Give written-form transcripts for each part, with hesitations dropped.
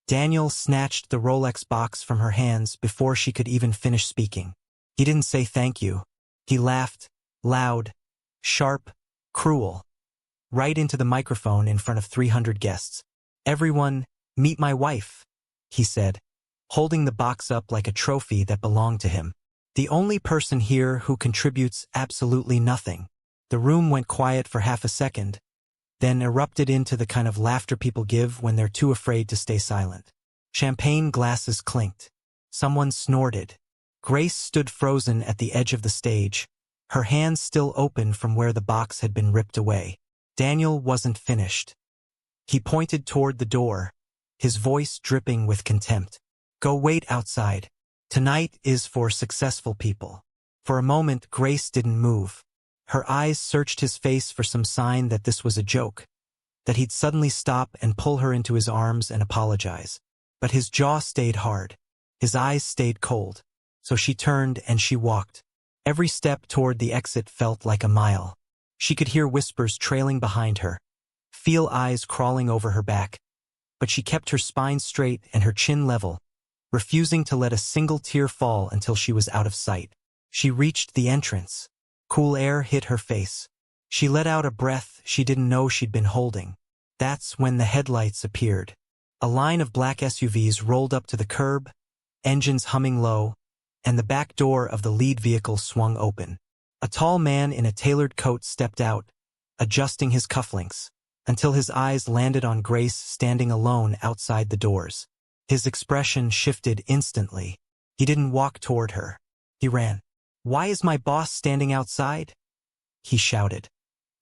Daniel snatched the Rolex box from her hands before she could even finish speaking. He didn't say thank you. He laughed, loud, sharp, cruel, right into the microphone in front of 300 guests. "Everyone, meet my wife," he said, holding the box up like a trophy that belonged to him. "The only person here who contributes absolutely nothing." The room went quiet for half a second, then erupted into the kind of laughter people give when they're too afraid to stay silent. Champagne glasses clinked. Someone snorted. Grace stood frozen at the edge of the stage, her hands still open from where the box had been ripped away. Daniel wasn't finished. He pointed toward the door, his voice dripping with contempt. "Go wait outside. Tonight is for successful people." For a moment, Grace didn't move. Her eyes searched his face for some sign that this was a joke, that he'd suddenly stop and pull her into his arms and apologize. But his jaw stayed hard. His eyes stayed cold. So she turned and she walked. Every step toward the exit felt like a mile. She could hear whispers trailing behind her, feel eyes crawling over her back. But she kept her spine straight and her chin level, refusing to let a single tear fall until she was out of sight. She reached the entrance. Cool air hit her face. She let out a breath she didn't know she'd been holding. That's when the headlights appeared. A line of black SUVs rolled up to the curb, engines humming low, and the back door of the lead vehicle swung open. A tall man in a tailored coat stepped out, adjusting his cufflinks, until his eyes landed on Grace standing alone outside the doors. His expression shifted instantly. He didn't walk toward her. He ran. "Why is my boss standing outside?" he shouted,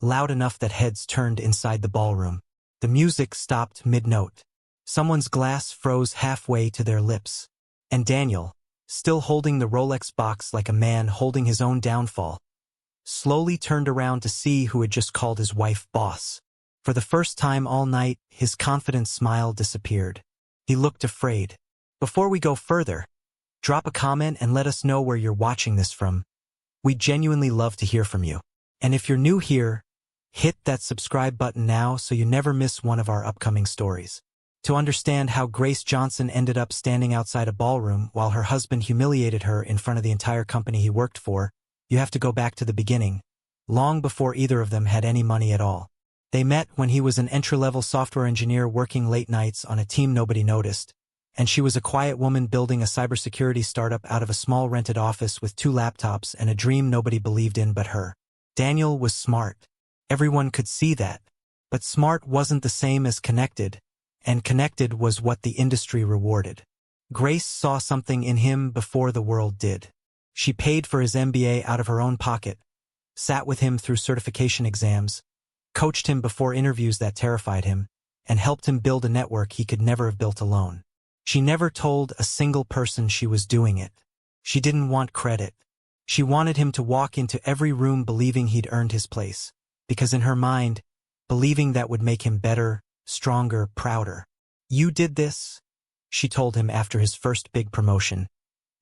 loud enough that heads turned inside the ballroom. The music stopped mid-note. Someone's glass froze halfway to their lips. And Daniel, still holding the Rolex box like a man holding his own downfall, slowly turned around to see who had just called his wife boss. For the first time all night, his confident smile disappeared. He looked afraid. "Before we go further, drop a comment and let us know where you're watching this from. We'd genuinely love to hear from you. And if you're new here, hit that subscribe button now so you never miss one of our upcoming stories." To understand how Grace Johnson ended up standing outside a ballroom while her husband humiliated her in front of the entire company he worked for, you have to go back to the beginning, long before either of them had any money at all. They met when he was an entry-level software engineer working late nights on a team nobody noticed, and she was a quiet woman building a cybersecurity startup out of a small rented office with 2 laptops and a dream nobody believed in but her. Daniel was smart. Everyone could see that. But smart wasn't the same as connected, and connected was what the industry rewarded. Grace saw something in him before the world did. She paid for his MBA out of her own pocket, sat with him through certification exams, coached him before interviews that terrified him, and helped him build a network he could never have built alone. She never told a single person she was doing it. She didn't want credit. She wanted him to walk into every room believing he'd earned his place, because in her mind, believing that would make him better, stronger, prouder. "You did this," she told him after his first big promotion,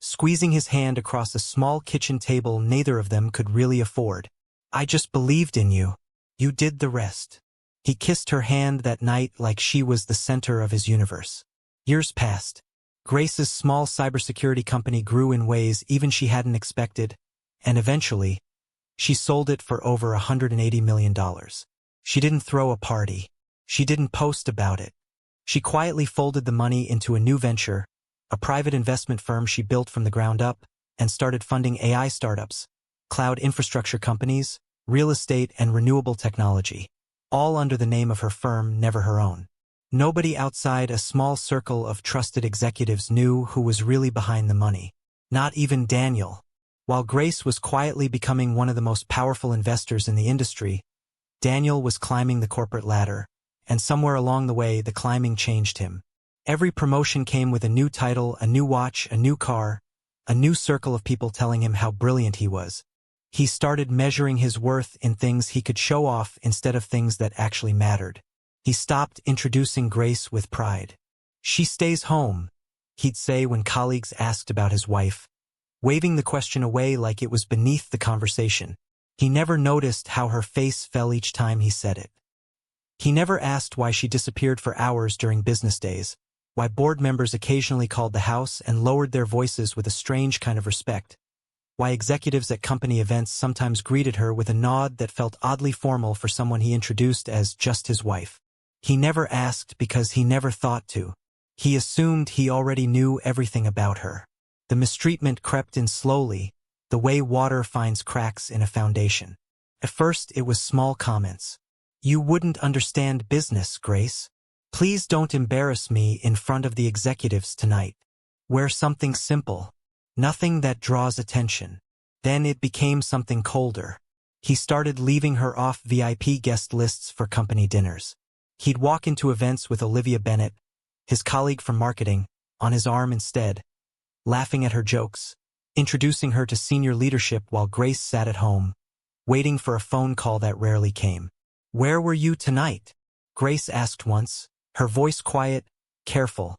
squeezing his hand across a small kitchen table neither of them could really afford. "I just believed in you. You did the rest." He kissed her hand that night like she was the center of his universe. Years passed. Grace's small cybersecurity company grew in ways even she hadn't expected, and eventually, she sold it for over $180 million. She didn't throw a party. She didn't post about it. She quietly folded the money into a new venture, a private investment firm she built from the ground up, and started funding AI startups, cloud infrastructure companies, real estate, and renewable technology, all under the name of her firm, never her own. Nobody outside a small circle of trusted executives knew who was really behind the money. Not even Daniel. While Grace was quietly becoming one of the most powerful investors in the industry, Daniel was climbing the corporate ladder, and somewhere along the way the climbing changed him. Every promotion came with a new title, a new watch, a new car, a new circle of people telling him how brilliant he was. He started measuring his worth in things he could show off instead of things that actually mattered. He stopped introducing Grace with pride. "She stays home," he'd say when colleagues asked about his wife, waving the question away like it was beneath the conversation. He never noticed how her face fell each time he said it. He never asked why she disappeared for hours during business days, why board members occasionally called the house and lowered their voices with a strange kind of respect, why executives at company events sometimes greeted her with a nod that felt oddly formal for someone he introduced as just his wife. He never asked because he never thought to. He assumed he already knew everything about her. The mistreatment crept in slowly, the way water finds cracks in a foundation. At first, it was small comments. "You wouldn't understand business, Grace. Please don't embarrass me in front of the executives tonight. Wear something simple. Nothing that draws attention." Then it became something colder. He started leaving her off VIP guest lists for company dinners. He'd walk into events with Olivia Bennett, his colleague from marketing, on his arm instead, laughing at her jokes, introducing her to senior leadership while Grace sat at home, waiting for a phone call that rarely came. "Where were you tonight?" Grace asked once, her voice quiet, careful,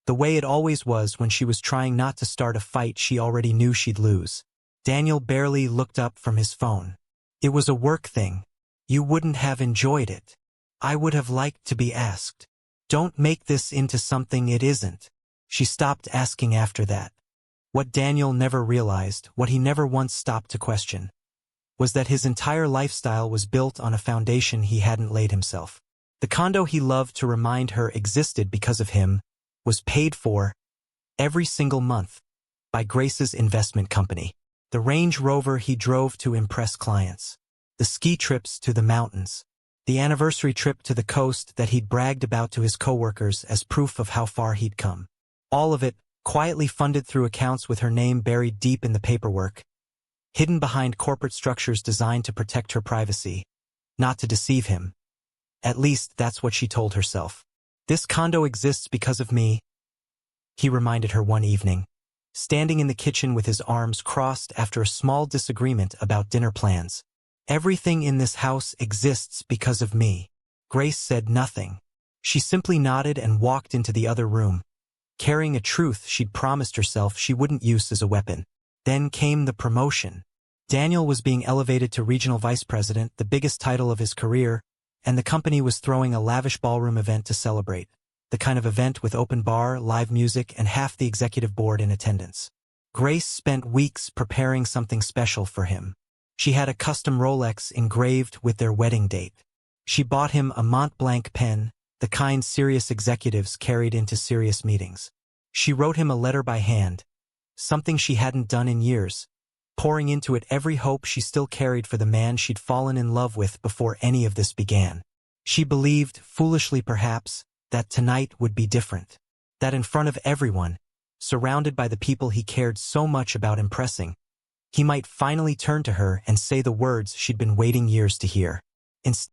the way it always was when she was trying not to start a fight she already knew she'd lose. Daniel barely looked up from his phone. "It was a work thing. You wouldn't have enjoyed it. I would have liked to be asked. Don't make this into something it isn't." She stopped asking after that. What Daniel never realized, what he never once stopped to question, was that his entire lifestyle was built on a foundation he hadn't laid himself. The condo he loved to remind her existed because of him was paid for every single month by Grace's investment company. The Range Rover he drove to impress clients, the ski trips to the mountains, the anniversary trip to the coast that he'd bragged about to his coworkers as proof of how far he'd come. All of it quietly funded through accounts with her name buried deep in the paperwork, hidden behind corporate structures designed to protect her privacy, not to deceive him. At least that's what she told herself. "This condo exists because of me," he reminded her one evening, standing in the kitchen with his arms crossed after a small disagreement about dinner plans. "Everything in this house exists because of me." Grace said nothing. She simply nodded and walked into the other room, carrying a truth she'd promised herself she wouldn't use as a weapon. Then came the promotion. Daniel was being elevated to regional vice president, the biggest title of his career, and the company was throwing a lavish ballroom event to celebrate, the kind of event with open bar, live music, and half the executive board in attendance. Grace spent weeks preparing something special for him. She had a custom Rolex engraved with their wedding date. She bought him a Mont Blanc pen, the kind serious executives carried into serious meetings. She wrote him a letter by hand, something she hadn't done in years, pouring into it every hope she still carried for the man she'd fallen in love with before any of this began. She believed, foolishly perhaps, that tonight would be different. That in front of everyone, surrounded by the people he cared so much about impressing, he might finally turn to her and say the words she'd been waiting years to hear. Instead,